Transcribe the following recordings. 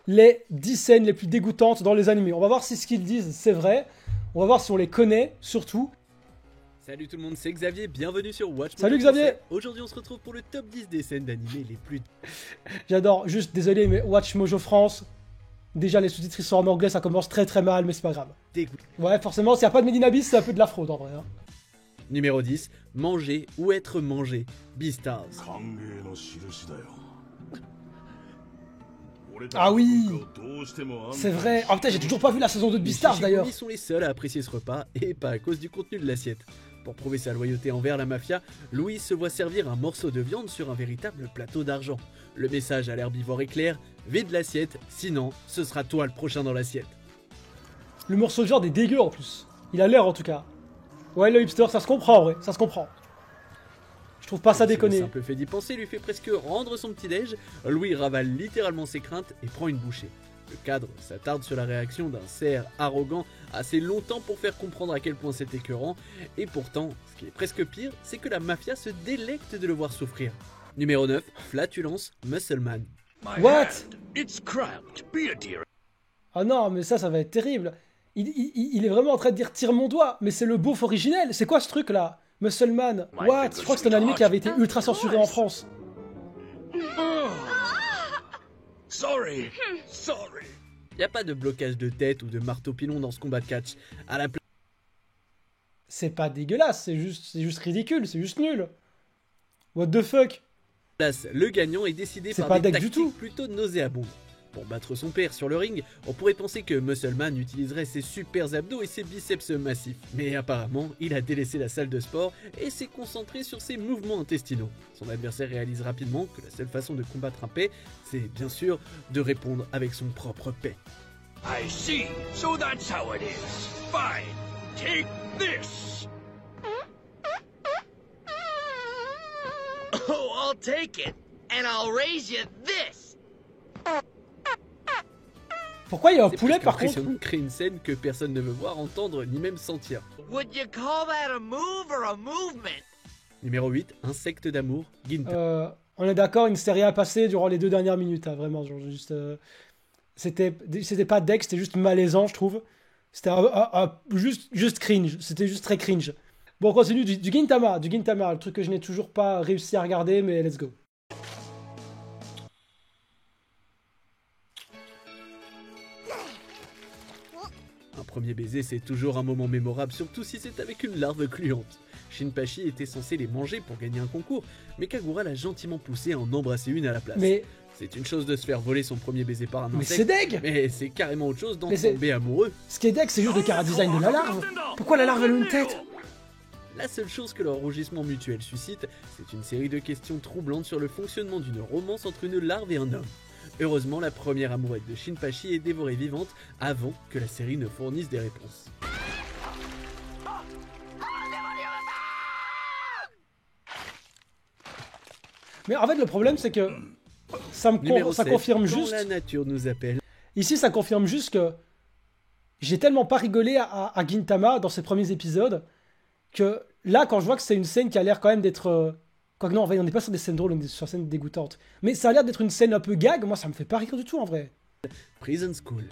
les 10 scènes les plus dégoûtantes dans les animés. On va voir si ce qu'ils disent c'est vrai. On va voir si on les connaît, surtout. Salut tout le monde, c'est Xavier, bienvenue sur Watch. Salut Xavier. Aujourd'hui on se retrouve pour le top 10 des scènes d'animés les plus... J'adore, juste désolé mais Watch Mojo France, déjà les sous-titres sont en anglais, ça commence très très mal mais c'est pas grave. Dégoût. Ouais forcément, s'il n'y a pas de Medinabis, c'est un peu de la fraude en vrai. Hein. Numéro 10, manger ou être mangé, Beastars. Ah oui, c'est vrai. Ah putain, j'ai toujours pas vu la saison 2 de Beastars d'ailleurs. Ils sont les seuls à apprécier ce repas, et pas à cause du contenu de l'assiette. Pour prouver sa loyauté envers la mafia, Louis se voit servir un morceau de viande sur un véritable plateau d'argent. Le message à l'herbivore est clair, vide l'assiette, sinon ce sera toi le prochain dans l'assiette. Le morceau de viande est dégueu en plus. Il a l'air en tout cas. Ouais, le hipster, ça se comprend en vrai, ça se comprend. Je trouve pas ça déconner. Le simple fait d'y penser lui fait presque rendre son petit-déj. Louis ravale littéralement ses craintes et prend une bouchée. Le cadre s'attarde sur la réaction d'un cerf arrogant assez longtemps pour faire comprendre à quel point c'est écœurant. Et pourtant, ce qui est presque pire, c'est que la mafia se délecte de le voir souffrir. Numéro 9, flatulence, Muscleman. What? Ah non, mais ça va être terrible. Il est vraiment en train de dire tire mon doigt, mais c'est le beauf originel. C'est quoi ce truc là? Muscleman, what? Je crois que c'est un anime qui avait été ultra censuré en France. Sorry. Y a pas de blocage de tête ou de marteau pilon dans ce combat de catch. À la C'est pas dégueulasse, c'est juste ridicule, c'est juste nul. What the fuck? place, le gagnant est décidé par des tactiques plutôt nauséabondes. Pour battre son père sur le ring, on pourrait penser que Muscleman utiliserait ses super abdos et ses biceps massifs. Mais apparemment, il a délaissé la salle de sport et s'est concentré sur ses mouvements intestinaux. Son adversaire réalise rapidement que la seule façon de combattre un paix, c'est bien sûr de répondre avec son propre paix. I see, so that's how it is. Fine, take this. Oh, I'll take it, and I'll raise you this. Pourquoi il y a un poulet par contre? De créer une scène que personne ne veut voir, entendre, ni même sentir. Would you call that a move or a movement? Numéro 8, insecte d'amour, Gintama. On est d'accord, une série à passer durant les 2 dernières minutes, hein, vraiment. Genre, juste, c'était pas deck, c'était juste malaisant, je trouve. C'était juste cringe, c'était juste très cringe. Bon, on continue, du Gintama, le truc que je n'ai toujours pas réussi à regarder, mais let's go. Un premier baiser, c'est toujours un moment mémorable, surtout si c'est avec une larve gluante. Shinpachi était censé les manger pour gagner un concours, mais Kagura l'a gentiment poussé à en embrasser une à la place. Mais... c'est une chose de se faire voler son premier baiser par un insecte, mais c'est deg! Mais c'est carrément autre chose d'en tomber amoureux. Ce qui est deg, c'est juste le chara-design de la larve. Pourquoi la larve a une tête? La seule chose que leur rougissement mutuel suscite, c'est une série de questions troublantes sur le fonctionnement d'une romance entre une larve et un homme. Heureusement, la première amourette de Shinpachi est dévorée vivante avant que la série ne fournisse des réponses. Mais en fait, le problème, c'est que ça confirme juste... la nature nous appelle. Ici, ça confirme juste que j'ai tellement pas rigolé à Gintama dans ses premiers épisodes que là, quand je vois que c'est une scène qui a l'air quand même d'être... Quoique non, en fait, on n'est pas sur des scènes drôles, on est sur des scènes dégoûtantes. Mais ça a l'air d'être une scène un peu gag, moi ça me fait pas rire du tout en vrai. Prison School.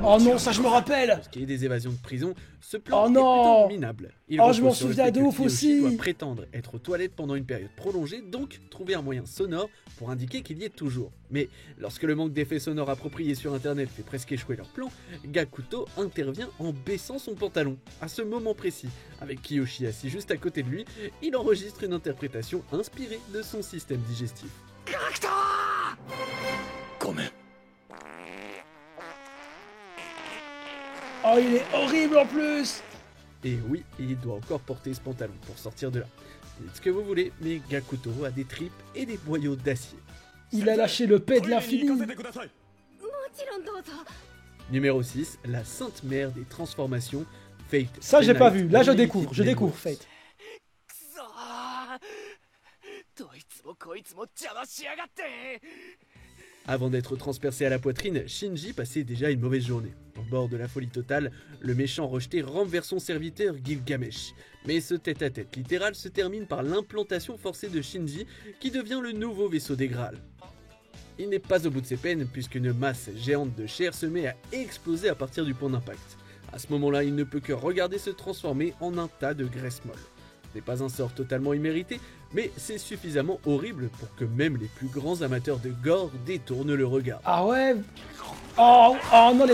Oh non, ça je me rappelle. Pour ce qui est des évasions de prison, ce plan est plutôt minable. Je m'en souviens de ouf aussi. Doit prétendre être aux toilettes pendant une période prolongée, donc trouver un moyen sonore pour indiquer qu'il y est toujours. Mais lorsque le manque d'effets sonores appropriés sur internet fait presque échouer leur plan, Gakuto intervient en baissant son pantalon. À ce moment précis, avec Kiyoshi assis juste à côté de lui, il enregistre une interprétation inspirée de son système digestif. Oh, il est horrible en plus. Et oui, il doit encore porter ce pantalon pour sortir de là. Dites ce que vous voulez, mais Gakuto a des tripes et des boyaux d'acier. Il a lâché le paix de l'infini. Numéro 6, la sainte mère des transformations, Fate. Ça j'ai pas vu, là je découvre Fate. Avant d'être transpercé à la poitrine, Shinji passait déjà une mauvaise journée. Au bord de la folie totale, le méchant rejeté rampe vers son serviteur Gilgamesh. Mais ce tête-à-tête littéral se termine par l'implantation forcée de Shinji, qui devient le nouveau vaisseau des Graals. Il n'est pas au bout de ses peines, puisqu'une masse géante de chair se met à exploser à partir du point d'impact. À ce moment-là, il ne peut que regarder se transformer en un tas de graisse molle. Ce n'est pas un sort totalement immérité, mais c'est suffisamment horrible pour que même les plus grands amateurs de gore détournent le regard. Ah ouais. Oh non,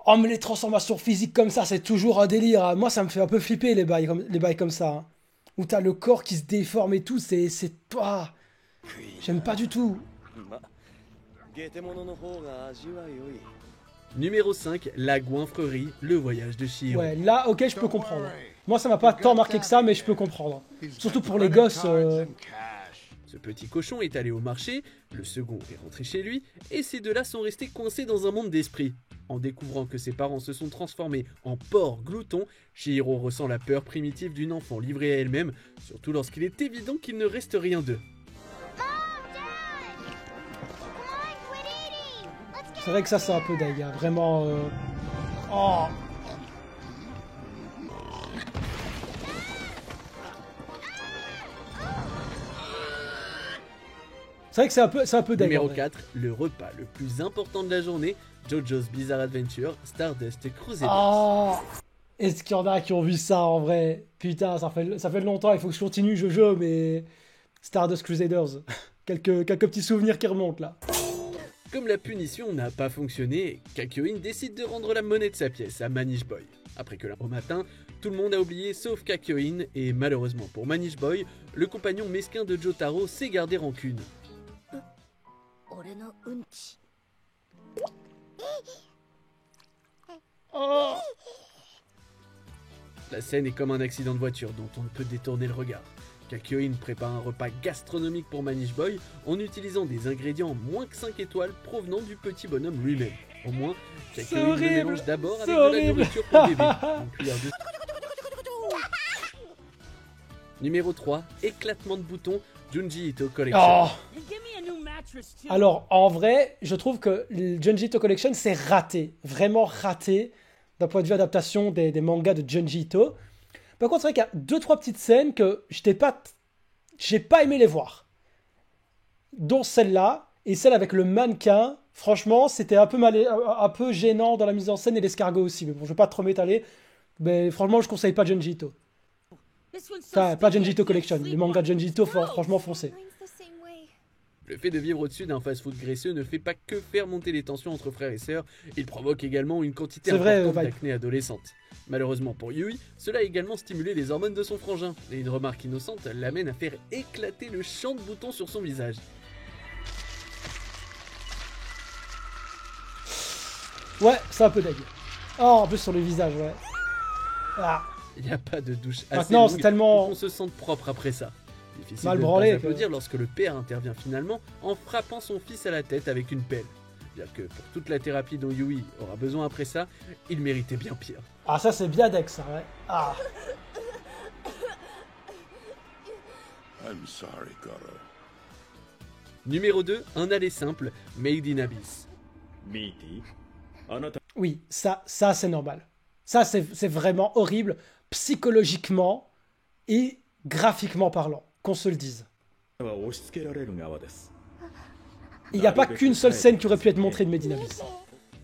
Oh mais les transformations physiques comme ça, c'est toujours un délire. Moi, ça me fait un peu flipper les bails comme ça. Hein. Où t'as le corps qui se déforme et tout, c'est toi. J'aime pas du tout. Numéro 5, la goinfrerie, le voyage de Chihiro. Ouais, là, ok, je peux comprendre. Moi, ça m'a pas tant marqué que ça, mais je peux comprendre. Surtout pour les gosses. Ce petit cochon est allé au marché, le second est rentré chez lui, et ces deux-là sont restés coincés dans un monde d'esprit. En découvrant que ses parents se sont transformés en porcs gloutons, Chihiro ressent la peur primitive d'une enfant livrée à elle-même, surtout lorsqu'il est évident qu'il ne reste rien d'eux. C'est vrai que ça, c'est un peu dingue, hein. Vraiment... Oh. C'est vrai que c'est un peu dingue. Numéro 4, le repas le plus important de la journée, JoJo's Bizarre Adventure, Stardust Crusaders. Oh. Est-ce qu'il y en a qui ont vu ça en vrai? Putain, ça fait longtemps, il faut que je continue JoJo, mais... Stardust Crusaders. quelques petits souvenirs qui remontent là. Comme la punition n'a pas fonctionné, Kakyoin décide de rendre la monnaie de sa pièce à Manish Boy. Après que au matin, tout le monde a oublié sauf Kakyoin, et malheureusement pour Manish Boy, le compagnon mesquin de Jotaro s'est gardé rancune. Oh. La scène est comme un accident de voiture dont on ne peut détourner le regard. Kakyoin prépare un repas gastronomique pour Manish Boy en utilisant des ingrédients moins que 5 étoiles provenant du petit bonhomme lui-même. Au moins, Kakyoin le mélange d'abord avec de la nourriture pour bébé. Une cuillère de... Numéro 3, éclatement de boutons, Junji Ito Collection. Oh. Alors, en vrai, je trouve que le Junji Ito Collection, c'est raté. Vraiment raté d'un point de vue adaptation des mangas de Junji Ito. Par contre, c'est vrai qu'il y a 2-3 petites scènes que j'ai pas aimé les voir. Dont celle-là, et celle avec le mannequin. Franchement, c'était un peu gênant dans la mise en scène et l'escargot aussi. Mais bon, je vais pas trop m'étaler. Mais franchement, je conseille pas Junji Ito. Enfin, pas Junji Ito Collection. Les mangas de Junji Ito, franchement, foncez. Le fait de vivre au-dessus d'un fast-food graisseux ne fait pas que faire monter les tensions entre frères et sœurs, il provoque également une quantité importante d'acné adolescente. Malheureusement pour Yui, cela a également stimulé les hormones de son frangin, et une remarque innocente l'amène à faire éclater le champ de boutons sur son visage. Ouais, c'est un peu dingue. Oh, en plus sur le visage, ouais. Ah. Il n'y a pas de douche assez maintenant, longue tellement... pour qu'on se sente propre après ça. Difficile mal de branlé, ne pas applaudir lorsque le père intervient finalement en frappant son fils à la tête avec une pelle. Bien que pour toute la thérapie dont Yui aura besoin après ça, il méritait bien pire. Ah ça c'est bien Dex, ça, ouais. Ah. I'm sorry, Goro. Numéro 2, un aller simple, Made in Abyss. Oui, ça c'est normal. Ça c'est vraiment horrible, psychologiquement et graphiquement parlant, qu'on se le dise. Il n'y a pas qu'une seule scène qui aurait pu être montrée de Made in Abyss.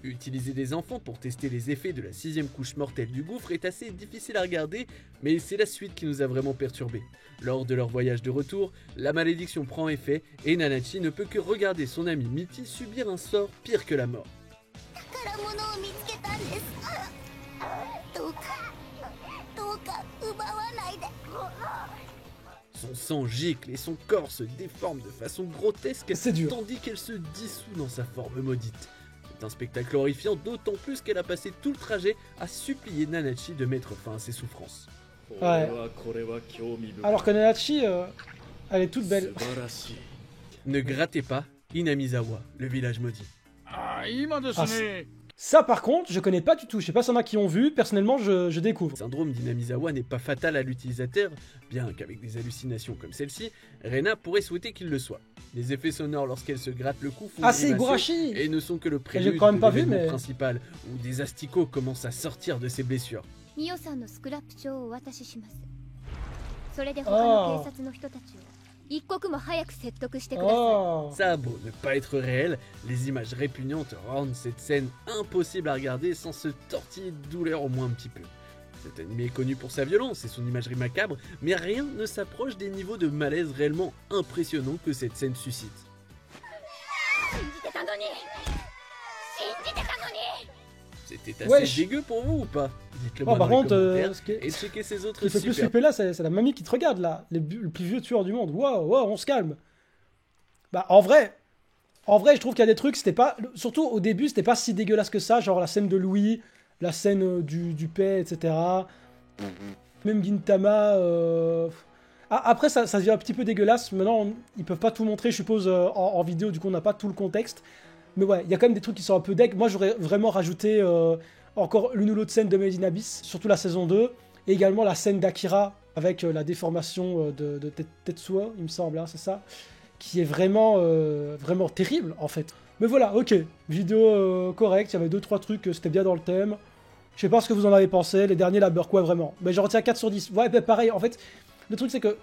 Utiliser des enfants pour tester les effets de la 6ème couche mortelle du gouffre est assez difficile à regarder, mais c'est la suite qui nous a vraiment perturbés. Lors de leur voyage de retour, la malédiction prend effet et Nanachi ne peut que regarder son ami Mitty subir un sort pire que la mort. Son sang gicle et son corps se déforme de façon grotesque, tandis qu'elle se dissout dans sa forme maudite. C'est un spectacle horrifiant, d'autant plus qu'elle a passé tout le trajet à supplier Nanachi de mettre fin à ses souffrances. Ouais. Alors que Nanachi, elle est toute belle. Ne grattez pas Inamizawa, le village maudit. Ça, par contre, je connais pas du tout. Je sais pas s'il y en a qui ont vu. Personnellement, je découvre. Le syndrome d'Inamizawa n'est pas fatal à l'utilisateur, bien qu'avec des hallucinations comme celle-ci, Rena pourrait souhaiter qu'il le soit. Les effets sonores lorsqu'elle se gratte le cou font c'est Higurashi et ne sont que le prélude quand même de pas vu, l'événement mais... principal, où des asticots commencent à sortir de ses blessures. Ça a beau ne pas être réel, les images répugnantes rendent cette scène impossible à regarder sans se tortiller de douleur au moins un petit peu. Cet anime est connu pour sa violence et son imagerie macabre, mais rien ne s'approche des niveaux de malaise réellement impressionnants que cette scène suscite. C'était assez dégueu pour vous ou pas? Dites-le moi dans les commentaires et checkez ces autres super. Ce qui fait plus flipper là, c'est la mamie qui te regarde là, le plus vieux tueur du monde. Waouh, on se calme. Bah en vrai, je trouve qu'il y a des trucs, c'était pas, surtout au début, c'était pas si dégueulasse que ça, genre la scène de Louis, la scène du paix, etc. Même Gintama. Après, ça devient un petit peu dégueulasse. Maintenant, ils peuvent pas tout montrer, je suppose, en vidéo, du coup, on n'a pas tout le contexte. Mais ouais, il y a quand même des trucs qui sont un peu deg. Moi, j'aurais vraiment rajouté encore l'une ou l'autre scène de Made in Abyss, surtout la saison 2, et également la scène d'Akira avec la déformation de Tetsuo, il me semble, hein, c'est ça, qui est vraiment, vraiment terrible, en fait. Mais voilà, ok, vidéo correcte, il y avait 2-3 trucs, c'était bien dans le thème. Je sais pas ce que vous en avez pensé, les derniers la beurre quoi, vraiment. Mais j'en retiens 4 sur 10. Ouais, bah, pareil, en fait, le truc c'est que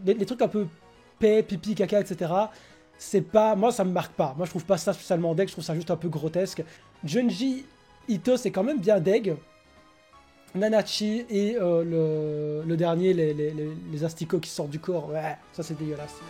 les trucs un peu paix, pipi, caca, etc., c'est pas... Moi, ça me marque pas. Moi, je trouve pas ça spécialement deg, je trouve ça juste un peu grotesque. Junji Ito, c'est quand même bien deg. Nanachi et le dernier, les asticots qui sortent du corps, ouais, ça c'est dégueulasse.